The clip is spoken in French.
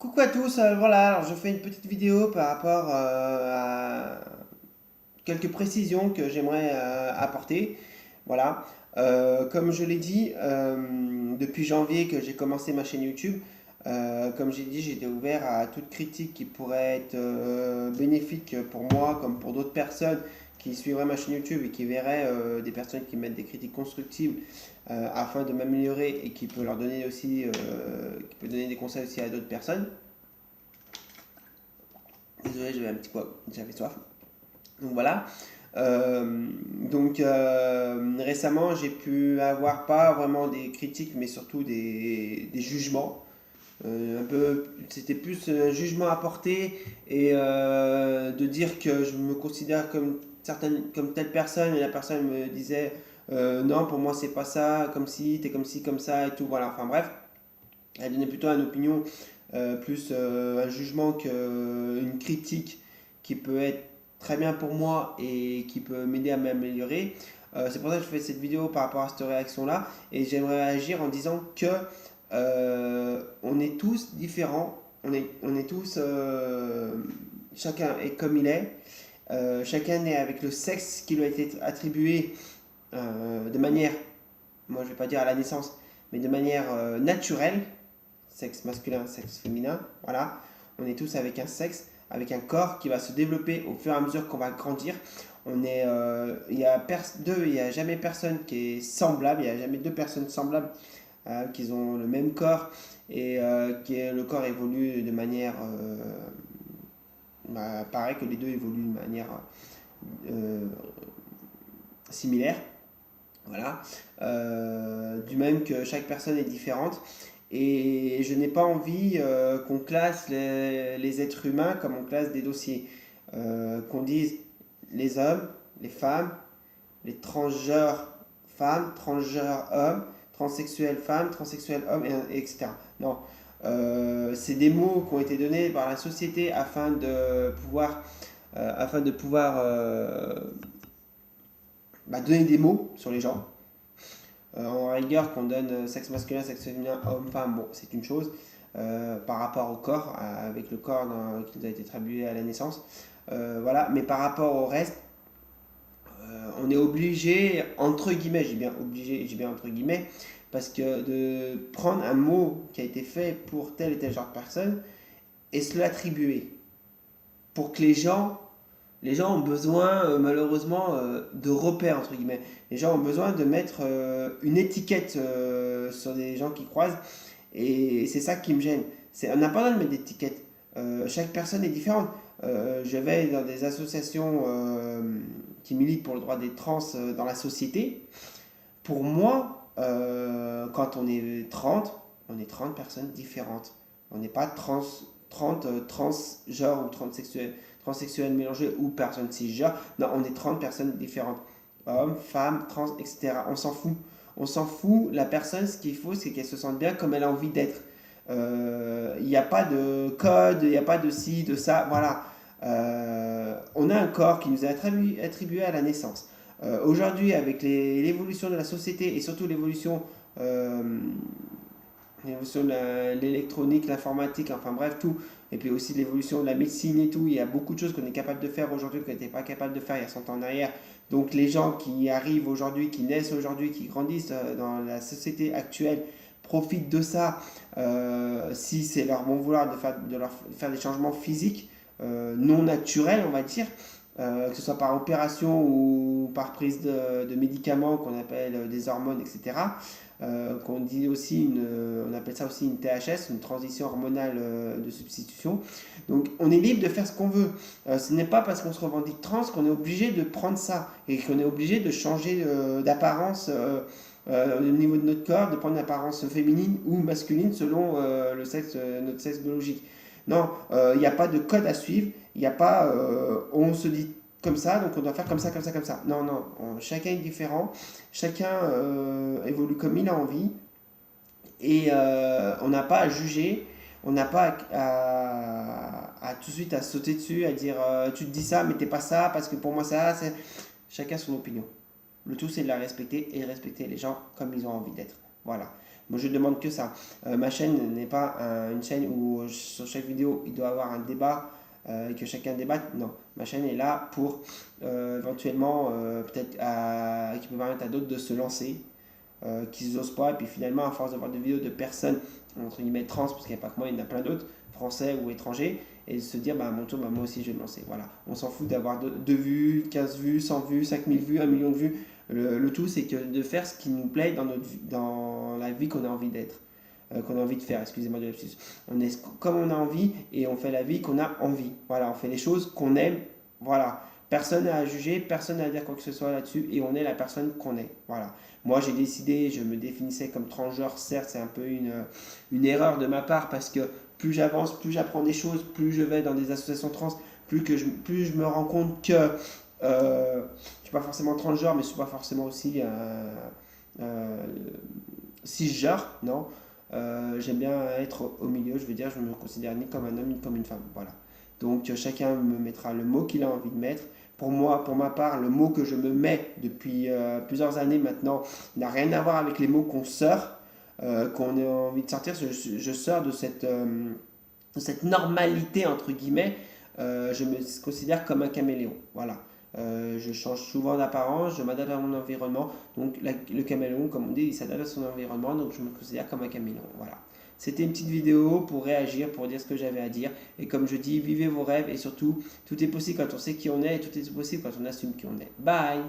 Coucou à tous, voilà, alors je fais une petite vidéo par rapport à quelques précisions que j'aimerais apporter. Voilà. Comme je l'ai dit, depuis janvier que j'ai commencé ma chaîne YouTube, comme j'ai dit, j'étais ouvert à toute critique qui pourrait être bénéfique pour moi comme pour d'autres personnes qui suivraient ma chaîne YouTube et qui verraient des personnes qui mettent des critiques constructives afin de m'améliorer et qui peut leur donner aussi, qui peut donner des conseils aussi à d'autres personnes. Désolé, j'avais un petit quoi, j'avais soif. Donc voilà. Euh, Récemment, j'ai pu avoir pas vraiment des critiques, mais surtout des jugements. Un peu, c'était plus un jugement à porter et de dire que je me considère comme telle personne et la personne me disait non, pour moi c'est pas ça, comme si, t'es comme ci, comme ça et tout. Voilà, enfin bref, elle donnait plutôt une opinion, plus un jugement qu'une critique qui peut être très bien pour moi et qui peut m'aider à m'améliorer. C'est pour ça que je fais cette vidéo par rapport à cette réaction-là et j'aimerais réagir en disant que on est tous différents, on est tous, chacun est comme il est, chacun est avec le sexe qui lui a été attribué de manière, moi je vais pas dire à la naissance, mais de manière naturelle, sexe masculin, sexe féminin, voilà. On est tous avec un sexe, avec un corps qui va se développer au fur et à mesure qu'on va grandir. Il y a jamais personne qui est semblable, il n'y a jamais deux personnes semblables qui ont le même corps et le corps évolue de manière pareil que les deux évoluent de manière euh, similaire. Voilà. Du même que chaque personne est différente. Et je n'ai pas envie qu'on classe les êtres humains comme on classe des dossiers. Qu'on dise les hommes, les femmes, les transgenres femmes, transgenres hommes, transsexuels femmes, transsexuels hommes, etc. Non. C'est des mots qui ont été donnés par la société afin de pouvoir donner des mots sur les gens. En rigueur, qu'on donne sexe masculin, sexe féminin, homme, femme, bon, c'est une chose. Par rapport au corps, avec le corps qui nous a été attribué à la naissance. Voilà, mais par rapport au reste, on est obligé, entre guillemets, j'ai bien obligé, j'ai bien entre guillemets, parce que de prendre un mot qui a été fait pour tel et tel genre de personne et se l'attribuer pour que les gens ont besoin malheureusement de repères entre guillemets. Les gens ont besoin de mettre une étiquette sur des gens qui croisent et c'est ça qui me gêne. On n'a pas besoin de mettre d'étiquette. Chaque personne est différente. Je vais dans des associations qui militent pour le droit des trans dans la société. Pour moi, quand on est 30 personnes différentes. On n'est pas 30 transgenres ou transsexuels mélangés ou personnes cisgenres. Non, on est 30 personnes différentes. Hommes, femmes, trans, etc. On s'en fout. On s'en fout. La personne, ce qu'il faut, c'est qu'elle se sente bien comme elle a envie d'être. Il n'y a pas de code, il n'y a pas de ci, de ça. Voilà. On a un corps qui nous est attribué à la naissance. Aujourd'hui, avec l'évolution de la société et surtout euh, l'évolution de l'électronique, l'informatique, enfin bref, tout, et puis aussi l'évolution de la médecine et tout, il y a beaucoup de choses qu'on est capable de faire aujourd'hui qu'on n'était pas capable de faire il y a 100 ans en arrière. Donc les gens qui arrivent aujourd'hui, qui naissent aujourd'hui, qui grandissent dans la société actuelle, profitent de ça si c'est leur bon vouloir de leur faire des changements physiques non naturels, on va dire, que ce soit par opération ou par prise de médicaments qu'on appelle des hormones, etc. On appelle ça aussi une THS, une transition hormonale de substitution. Donc on est libre de faire ce qu'on veut. Ce n'est pas parce qu'on se revendique trans qu'on est obligé de prendre ça et qu'on est obligé de changer d'apparence au niveau de notre corps, de prendre une apparence féminine ou masculine selon notre sexe biologique. Non, il n'y a pas de code à suivre, il n'y a pas on se dit comme ça, donc on doit faire comme ça, comme ça, comme ça. Non, non, chacun est différent, chacun évolue comme il a envie, et on n'a pas à juger, on n'a pas à tout de suite à sauter dessus, à dire tu te dis ça, mais t'es pas ça, parce que pour moi ça, c'est... Chacun son opinion. Le tout c'est de la respecter et respecter les gens comme ils ont envie d'être. Voilà. Moi, je demande que ça. Ma chaîne n'est pas une chaîne où sur chaque vidéo, il doit y avoir un débat et que chacun débatte. Non, ma chaîne est là pour éventuellement, peut-être, qui peut permettre à d'autres de se lancer, qui n'osent pas. Et puis finalement, à force de voir des vidéos de personnes, entre guillemets, trans, parce qu'il n'y a pas que moi, il y en a plein d'autres, français ou étrangers, et de se dire, bah, à mon tour, bah, moi aussi, je vais me lancer. Voilà. On s'en fout d'avoir 2 vues, 15 vues, 100 vues, 5000 vues, 1 million de vues. Le tout, c'est que de faire ce qui nous plaît dans la vie qu'on a envie d'être, qu'on a envie de faire, excusez-moi de lapsus. On est comme on a envie et on fait la vie qu'on a envie. Voilà, on fait les choses qu'on aime. Voilà. Personne n'a à juger, personne n'a à dire quoi que ce soit là-dessus et on est la personne qu'on est. Voilà. Moi, j'ai décidé, je me définissais comme transgenre. Certes, c'est un peu une erreur de ma part parce que plus j'avance, plus j'apprends des choses, plus je vais dans des associations trans, plus je me rends compte que je ne suis pas forcément transgenre, mais je ne suis pas forcément aussi cisgenre, non. J'aime bien être au milieu, je veux dire, je me considère ni comme un homme ni comme une femme. Voilà. Donc chacun me mettra le mot qu'il a envie de mettre. Pour moi, pour ma part, le mot que je me mets depuis plusieurs années maintenant n'a rien à voir avec les mots qu'on sort, qu'on a envie de sortir. Je sors de cette normalité, entre guillemets. Je me considère comme un caméléon. Voilà. Je change souvent d'apparence, je m'adapte à mon environnement. Donc le caméléon, comme on dit, il s'adapte à son environnement, donc je me considère comme un caméléon. Voilà. C'était une petite vidéo pour réagir, pour dire ce que j'avais à dire. Et comme je dis, vivez vos rêves et surtout, tout est possible quand on sait qui on est et tout est possible quand on assume qui on est. Bye!